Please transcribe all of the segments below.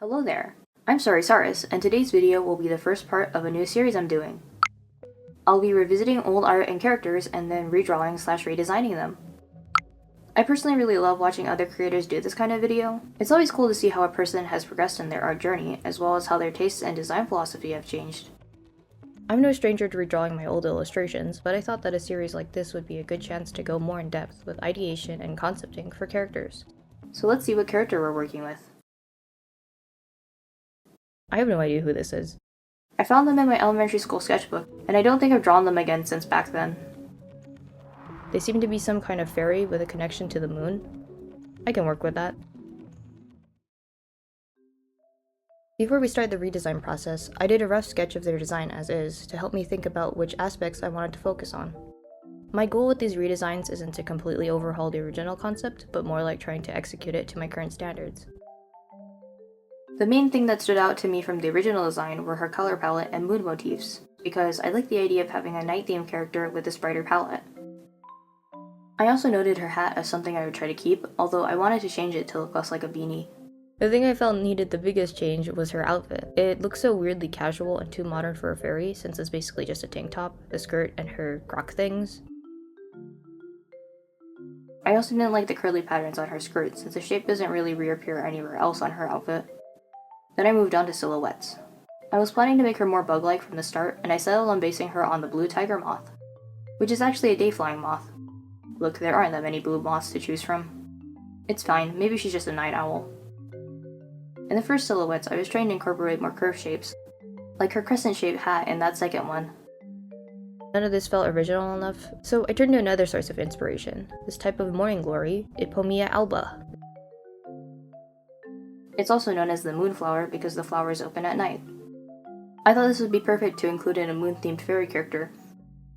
Hello there. I'm Sorry Saris, and today's video will be the first part of a new series I'm doing. I'll be revisiting old art and characters and then redrawing/redesigning them. I personally really love watching other creators do this kind of video. It's always cool to see how a person has progressed in their art journey, as well as how their tastes and design philosophy have changed. I'm no stranger to redrawing my old illustrations, but I thought that a series like this would be a good chance to go more in depth with ideation and concepting for characters. So let's see what character we're working with. I have no idea who this is. I found them in my elementary school sketchbook, and I don't think I've drawn them again since back then. They seem to be some kind of fairy with a connection to the moon. I can work with that. Before we start the redesign process, I did a rough sketch of their design as is to help me think about which aspects I wanted to focus on. My goal with these redesigns isn't to completely overhaul the original concept, but more like trying to execute it to my current standards. The main thing that stood out to me from the original design were her color palette and mood motifs, because I like the idea of having a night-themed character with this brighter palette. I also noted her hat as something I would try to keep, although I wanted to change it to look less like a beanie. The thing I felt needed the biggest change was her outfit. It looks so weirdly casual and too modern for a fairy, since it's basically just a tank top, a skirt, and her croc things. I also didn't like the curly patterns on her skirt, since the shape doesn't really reappear anywhere else on her outfit. Then I moved on to silhouettes. I was planning to make her more bug-like from the start, and I settled on basing her on the blue tiger moth, which is actually a day-flying moth. Look, there aren't that many blue moths to choose from. It's fine, maybe she's just a night owl. In the first silhouettes, I was trying to incorporate more curved shapes, like her crescent-shaped hat in that second one. None of this felt original enough, so I turned to another source of inspiration, this type of morning glory, Ipomea alba. It's also known as the moonflower because the flowers open at night. I thought this would be perfect to include in a moon-themed fairy character,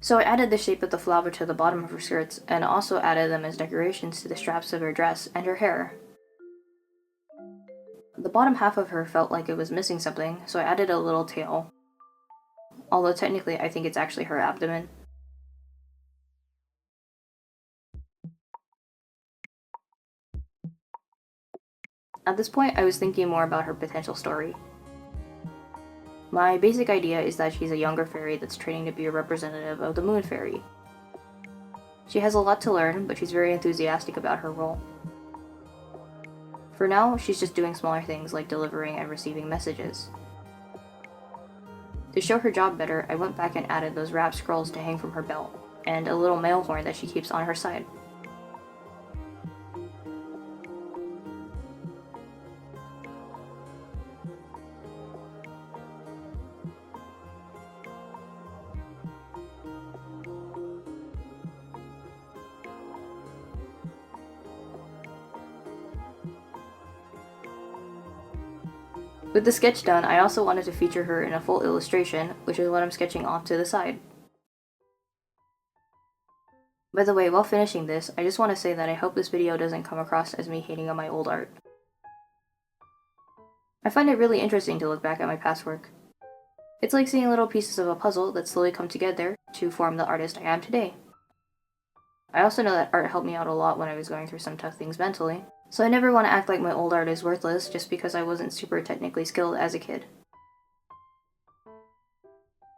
so I added the shape of the flower to the bottom of her skirts and also added them as decorations to the straps of her dress and her hair. The bottom half of her felt like it was missing something, so I added a little tail, although technically I think it's actually her abdomen. At this point, I was thinking more about her potential story. My basic idea is that she's a younger fairy that's training to be a representative of the moon fairy. She has a lot to learn, but she's very enthusiastic about her role. For now, she's just doing smaller things like delivering and receiving messages. To show her job better, I went back and added those wrapped scrolls to hang from her belt, and a little mail horn that she keeps on her side. With the sketch done, I also wanted to feature her in a full illustration, which is what I'm sketching off to the side. By the way, while finishing this, I just want to say that I hope this video doesn't come across as me hating on my old art. I find it really interesting to look back at my past work. It's like seeing little pieces of a puzzle that slowly come together to form the artist I am today. I also know that art helped me out a lot when I was going through some tough things mentally, so I never want to act like my old art is worthless just because I wasn't super technically skilled as a kid.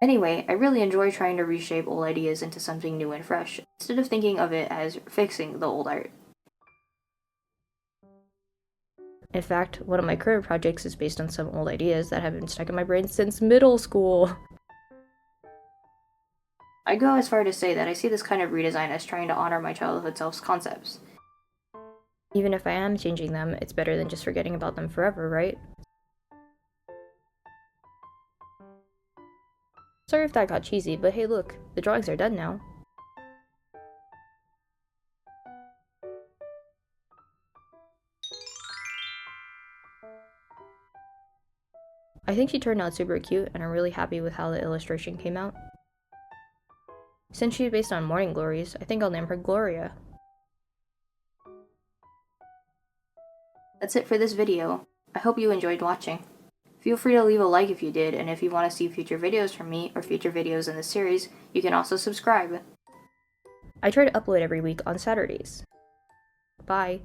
Anyway, I really enjoy trying to reshape old ideas into something new and fresh, instead of thinking of it as fixing the old art. In fact, one of my current projects is based on some old ideas that have been stuck in my brain since middle school. I go as far to say that I see this kind of redesign as trying to honor my childhood self's concepts. Even if I am changing them, it's better than just forgetting about them forever, right? Sorry if that got cheesy, but hey look, the drawings are done now. I think she turned out super cute, and I'm really happy with how the illustration came out. Since she's based on morning glories, I think I'll name her Gloria. That's it for this video. I hope you enjoyed watching. Feel free to leave a like if you did, and if you want to see future videos from me or future videos in the series, you can also subscribe. I try to upload every week on Saturdays. Bye!